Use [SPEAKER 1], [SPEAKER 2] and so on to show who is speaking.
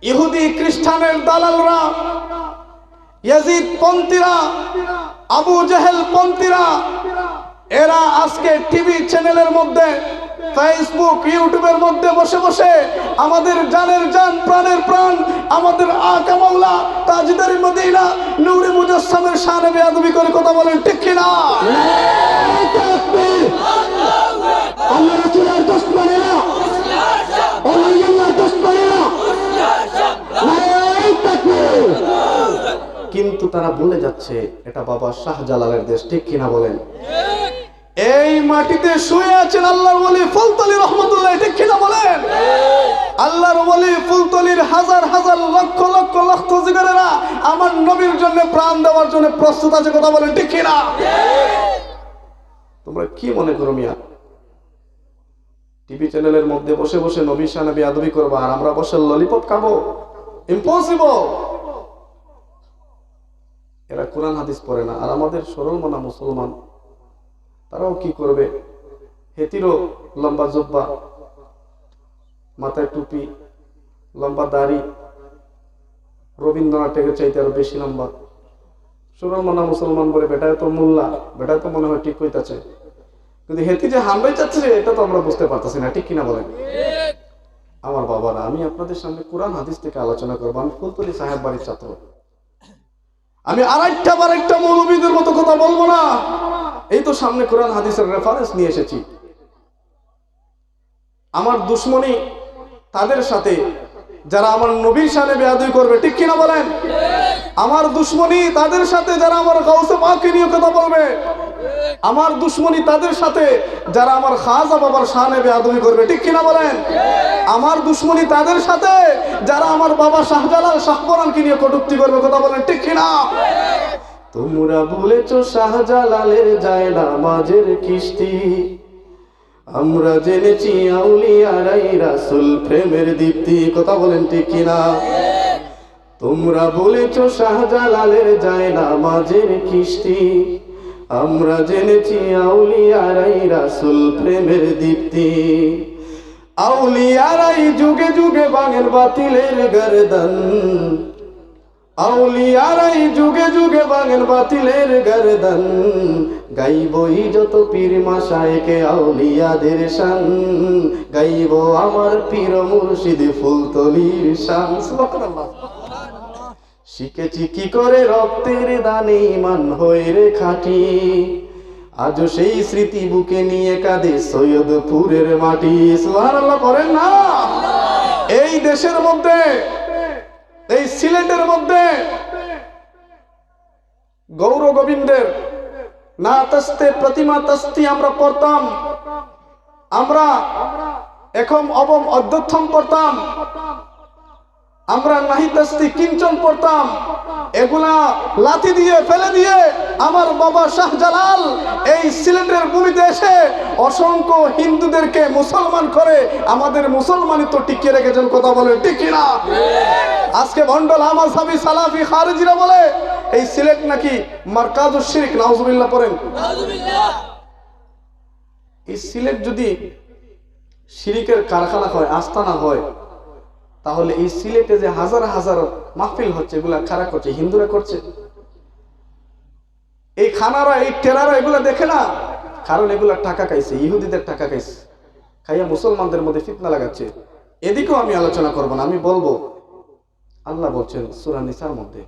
[SPEAKER 1] ইহুদি খ্রিস্টানের দালালরা, ইয়াজিদ পন্থীরা, আবু জেহেল পন্থীরা, এরা আজকে টিভি চ্যানেলের মধ্যে, ফেসবুক ইউটিউবের মধ্যে বসে বসে আমাদের জানের জান, প্রাণের প্রাণ, আমাদের আকা মাওলা তাজদারি মদিনা নূরে মুজাসসামের শানে বেয়াদবি করে কথা বলেন, ঠিক কি না?
[SPEAKER 2] আল্লাহ রাসূলের দুশমনেরা, আল্লাহর দুশমনেরা, নারায়ে তাকবীর।
[SPEAKER 1] কিন্তু তারা ভুলে যাচ্ছে এটা বাবা শাহজালালের দেশ, ঠিক কিনা বলেন? এই মাটিতে শুয়ে আছেন আল্লাহর ওলি ফুলতলি রহমতুল্লাহ, ঠিক কিনা বলেন? আল্লাহর ওলি ফুলতলির হাজার হাজার লক্ষ লক্ষ লক্ষ জিগরেরা আমার নবীর জন্য প্রাণ দেওয়ার জন্য প্রস্তুত আছে, কথা বলেন, ঠিক কিনা? তোমরা কি মনে করো মিয়া, টিভি চ্যানেলের মধ্যে বসে বসে নবীর শানে বেয়াদবি করবা আর আমরা বসে ললিপপ খাবো? ইম্পসিবল। এরা কোরআন হাদিস পড়ে না, আর আমাদের সরল মানা মুসলমান তারাও কি করবে? হেতিরও লম্বা জুব্বা, মাথায় টুপি, লম্বা দাড়ি, রবীন্দ্রনাথ ঠাকুরের চাইতে আরো বেশি লম্বা। সরল মানা মুসলমান বলে বেটায় তো মোল্লা, বেটায় তো মনে হয় ঠিক কইতাছে, কিন্তু হেতি যে হামলাই চাচ্ছে এটা তো আমরা বুঝতে পারতেছি না, ঠিক কিনা বলেন? আমার বাবারা, আমি আপনাদের সামনে কোরআন হাদিস থেকে আলোচনা করবো। আমি ফুলতলি সাহেব বাড়ির ছাত্র, আমি আরেকটা মৌলবীদের মতো কথা বলবো না। এই তো সামনে কোরআন হাদিসের রেফারেন্স নিয়ে এসেছি। আমার দুশ্মনী তাদের সাথে যারা আমার নবীর শানে বেয়াদবি করবে, ঠিক কিনা বলেন? আমার দুশ্মনী তাদের সাথে যারা আমার গাউসে পাককে নিয়ে কথা বলবে। আমার দুশ্মনী তাদের সাথে যারা আমার খাজা বাবার শানে বেয়াদবি করবে, ঠিক কিনা বলেন? আমার দুশ্মনী তাদের সাথে যারা আমার বাবা শাহজালাল শাহপরানকে নিয়ে কটূক্তি করবে, কথা বলেন, ঠিক কিনা? তোমরা বলেছো শাহজালালের যায় নামাজের কিস্তি, আমরা জেনেছি আউলিয়ারাই রাসূল প্রেমের দীপ্তি, কথা বলেন, ঠিক কিনা? তোমরা বলেছো শাহজালালের যায় নামাজের কিস্তি, আমরা জেনেছি আউলিয়ারাই রাসূল প্রেমের দীপ্তি। আউলিয়ারাই যুগে যুগে ভাঙেন বাতিলের গর্দান, আউলিয়ারাই যুগে যুগে ভাঙেন বাতিলের গর্দান, গাইবই যত পীর মাশায়েখে আউলিয়াদের শান, গাইব আমার পীর মুর্শিদ ফুলতলির শান। সুবহানাল্লাহ। শিখেছি কি করে রক্তের দানে ঈমান হয়ে রে খাঁটি, আজও সেই স্মৃতি বুকে নিয়ে কাঁদে সৈয়দপুরের মাটি। সুবহানাল্লাহ করেন না? এই দেশের মধ্যে, এই সিলেটের মধ্যে গৌর গোবিন্দের না তস্তে প্রতিমা তস্তি আমরা পড়তাম, আমরা এখন অবম অধ্যক্ষম পড়তাম, আমরা নাহি তস্তি কিঞ্চন পড়তাম। এগুলা লাথি দিয়ে ফেলে দিয়ে আমার বাবা শাহজালাল এই সিলেটের ভূমিতে এসে অসংখ্য হিন্দুদেরকে মুসলমান করে আমাদের মুসলমানিত্ব টিকিয়ে রেখেছেন, কথা বলে, ঠিক কিনা? আজকে ভন্ডল আমাজহাবি সালাফি খারিজিরা বলে এই সিলেট নাকি মারকাজুশ শিরক, নাউজুবিল্লাহ পড়েন। এই সিলেট যদি শিরকের কারখানা হয়, আস্তানা হয়, তাহলে এই সিলেটে যে হাজার হাজার মাহফিল হচ্ছে এগুলা কারা করছে? হিন্দুরা করছে। এই খানারা, এই টেরারা এগুলা দেখে না, কারণ এগুলা টাকা খাইছে, ইহুদিদের টাকা খাইছে, খাইয়া মুসলমানদের মধ্যে ফিতনা লাগাচ্ছে। এদিকেও আমি আলোচনা করব না, আমি বলবো আল্লাহ বলছেন সূরা নিসার মধ্যে,